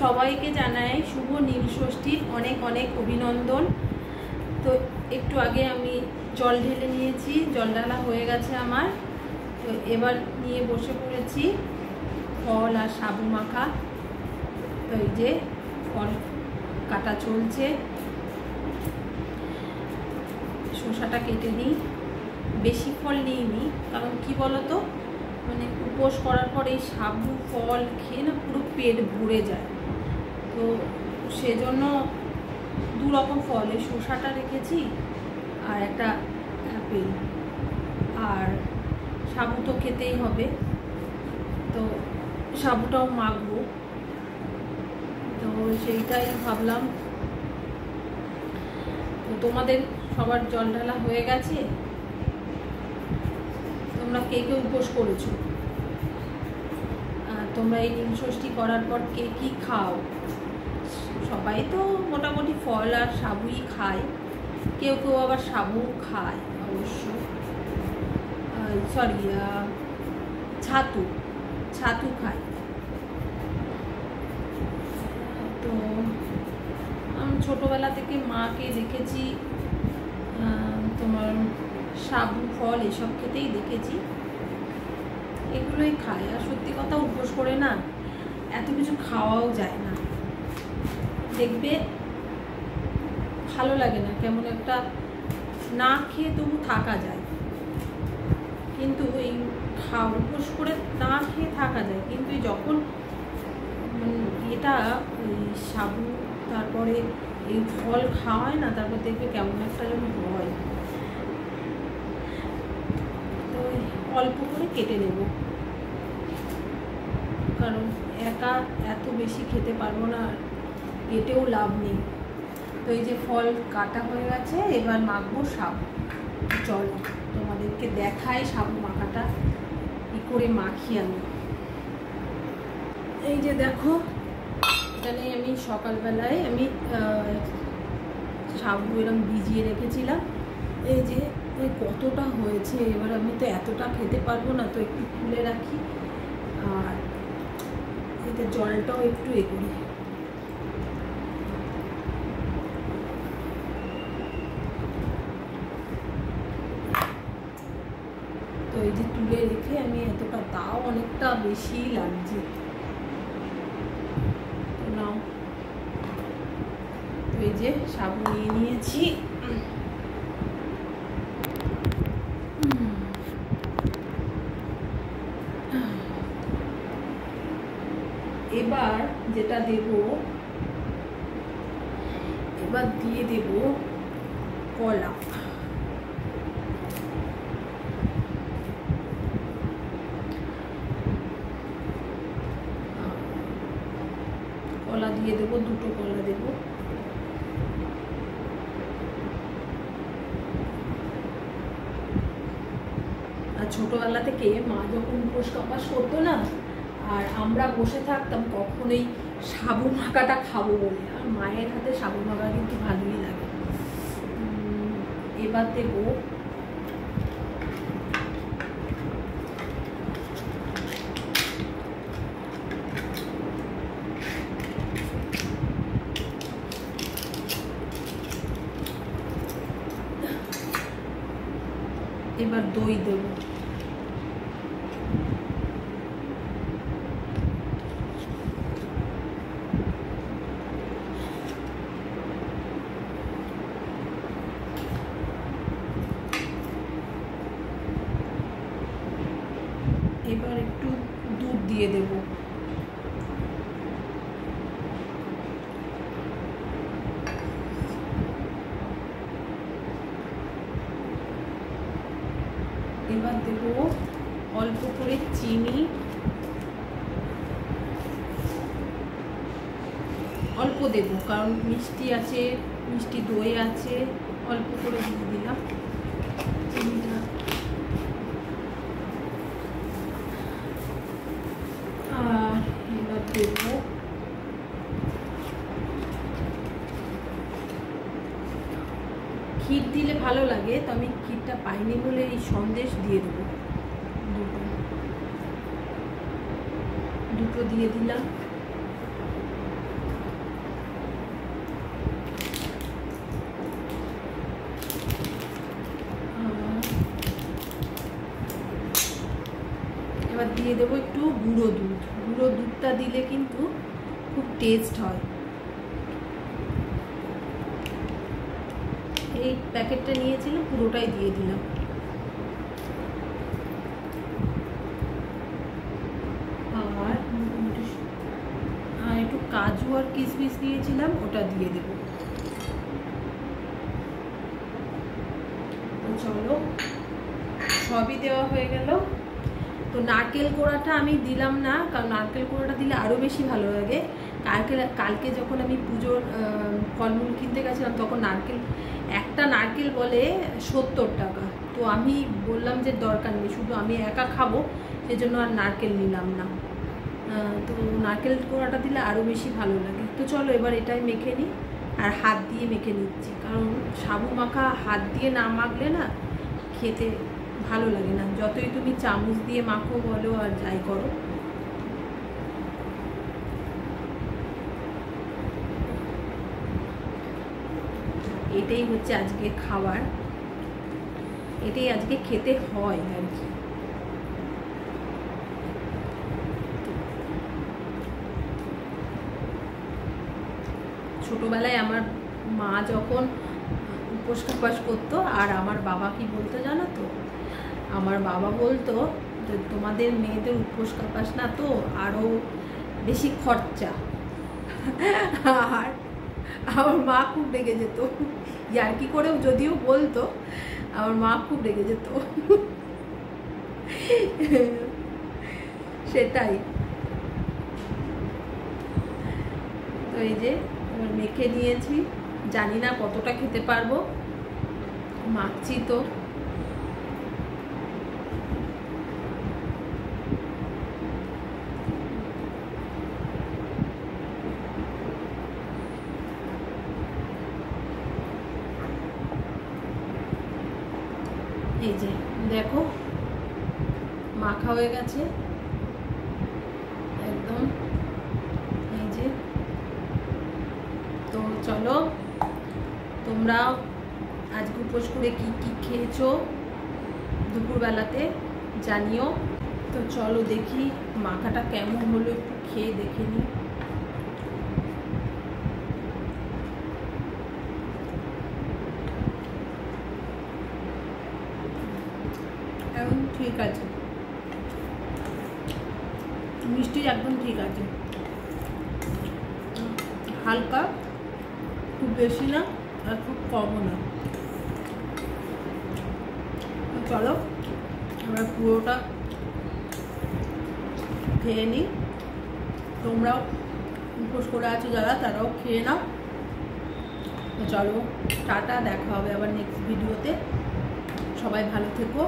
সবাইকে জানাই শুভ নীল ষষ্ঠীর অনেক অনেক অভিনন্দন। তো একটু আগে আমি জল ঢেলে নিয়েছি, জল ঢালা হয়ে গেছে আমার। তো এবার নিয়ে বসে পড়েছি ফল আর সাবু মাখা। তো এই যে ফল কাটা চলছে, শসাটা কেটে নিই। বেশি ফল নিইনি, কারণ কি বলতো, মানে উপোস করার পর এই সাবু ফল খেয়ে না পুরো পেট ভরে যায়। তো সেজন্য দু রকম ফল, এই শসাটা রেখেছি আর একটা অ্যাপেল। আর সাবু তো খেতেই হবে, তো সাবুটাও মাখবো। তো সেইটাই ভাবলাম। তো তোমাদের সবার জল ঢালা হয়ে গেছে? তোমরা কে কে উপোস করেছো? তোমরা এই নীল ষষ্ঠী করার পর কে কী খাও? সবাই তো মোটামুটি ফল আর সাবুই খায়, কেউ কেউ আবার সাবু খায় অবশ্য। সরি, ছাতু খায়। তো আমি ছোটোবেলা থেকে মাকে দেখেছি তোমার সাবু ফল এসব খেতেই দেখেছি, এগুলোই খায়। আর সত্যি কথা, উপোস করে না এত কিছু খাওয়াও যায় না, দেখবে ভালো লাগে না, কেমন একটা না খেয়ে তবু থাকা যায়। কিন্তু এই উপোস করে না খেয়ে থাকা যায়, কিন্তু যখন এটা ওই সাবু তারপরে এই ফল খাওয়ায় না, তারপর দেখবে কেমন একটা যেন হয়। তো অল্প করে কেটে নেব, কারণ একা এত বেশি খেতে পারবো না, কেটেও লাভ নেই। তো এই যে ফল কাটা হয়ে গেছে, এবার মাখবো সাবু। চলো তোমাদেরকে দেখাই সাবু মাখাটা কী করে মাখি আমি। এই যে দেখো, এখানে আমি সকালবেলায় সাবু এরকম ভিজিয়ে রেখেছিলাম। এই যে কতটা হয়েছে, এবার আমি তো এতটা খেতে পারবো না, তো একটু তুলে রাখি। আর এতে জলটাও একটু করি। তো এই যে তুলে রেখে আমি এতটা, তাও অনেকটা বেশি লাগছে। তো নাও, তো এই যে সাবু নিয়ে নিয়েছি। এবার যেটা দেব, এবার দিয়ে দেব কলা। কলা দিয়ে দেবো, দুটো কলা দেবো। আর ছোটবেলা থেকে মা যখন উপোস কাপাস করতো না, আর আমরা বসে থাকতাম কখনোই সাবু মাখাটা খাবো বলে। আর মায়ের হাতে সাবু মাখা কিন্তু ভালোই লাগে। এবার দেবো দই দেবো। এবার একটু দুধ দিয়ে দেব। এবার দেব অল্প করে চিনি, অল্প দেব কারণ মিষ্টি আছে, মিষ্টি দই আছে, অল্প করে দিয়ে দিলাম চিনিটা। আর এবার দেব ক্ষীর, দিলে ভালো লাগে, তো আমি ক্ষীরটা পাইনি বলে এই সন্দেশ দিয়ে দেবো। দুটো দিয়ে দিলাম। দিয়ে দেবো একটু গুঁড়ো দুধ। গুঁড়ো দুধটা দিলে কিন্তু খুব টেস্ট হয়। এই প্যাকেটটা নিয়েছিলাম, পুরোটাই দিয়ে দিলাম। আর একটু কাজু আর কিশমিশ দিয়েছিলাম, ওটা দিয়ে দেব। চলো, সবই দেওয়া হয়ে গেল। তো নারকেল কোড়াটা আমি দিলাম না, কারণ নারকেল কোড়াটা দিলে আরও বেশি ভালো লাগে। কালকে যখন আমি পুজোর ফলমূল কিনতে গেছিলাম, তখন একটা নারকেল বলে 70 টাকা। তো আমি বললাম যে দরকার নেই, শুধু আমি একা খাবো, সেজন্য আর নারকেল নিলাম না। তো নারকেল কোড়াটা দিলে আরও বেশি ভালো লাগে। তো চলো এবার এটাই মেখে নিই, আর হাত দিয়ে মেখে নিচ্ছি, কারণ সাবু মাখা হাত দিয়ে না মাখলে না খেতে ভালো লাগে না, যতই তুমি চামচ দিয়ে মাখো বলো আর যাই করো। এটাই হচ্ছে আজকে খাবার, এটাই আজকে খেতে হয় আর কি। ছোটবেলায় আমার মা যখন উপোস কাপাস করতো, আর আমার বাবা কি বলতো জানো তো, আমার বাবা বলতো যে তোমাদের মেয়েদের উপোস কাপাস না তো আরও বেশি খরচা। আর আমার মা খুব রেগে যেত, ইয়ার্কি করেও যদিও বলতো, আমার মা খুব রেগে যেত। সেটাই। তো এই যে মেখে নিয়েছি, জানি না কতটা খেতে পারবো, মাখছি তো। এই যে দেখো মাখা হয়ে গেছে একদম, এই যে। তো চলো, তোমরাও আজকে উপোস করে কি কি খেয়েছো দুপুরবেলাতে জানিও। তো চলো দেখি মাখাটা কেমন হলো, একটু খেয়ে দেখে নিই। এখন ঠিক আছে, মিষ্টি একদম ঠিক আছে, হালকা, খুব বেশি না আর খুব কমও না। চলো আমরা পুরোটা খেয়ে নিই, তোমরাও উপোস করে আছো যারা, তারাও খেয়ে নাও। চলো টাটা, দেখা হবে আবার নেক্সট ভিডিওতে। সবাই ভালো থেকো।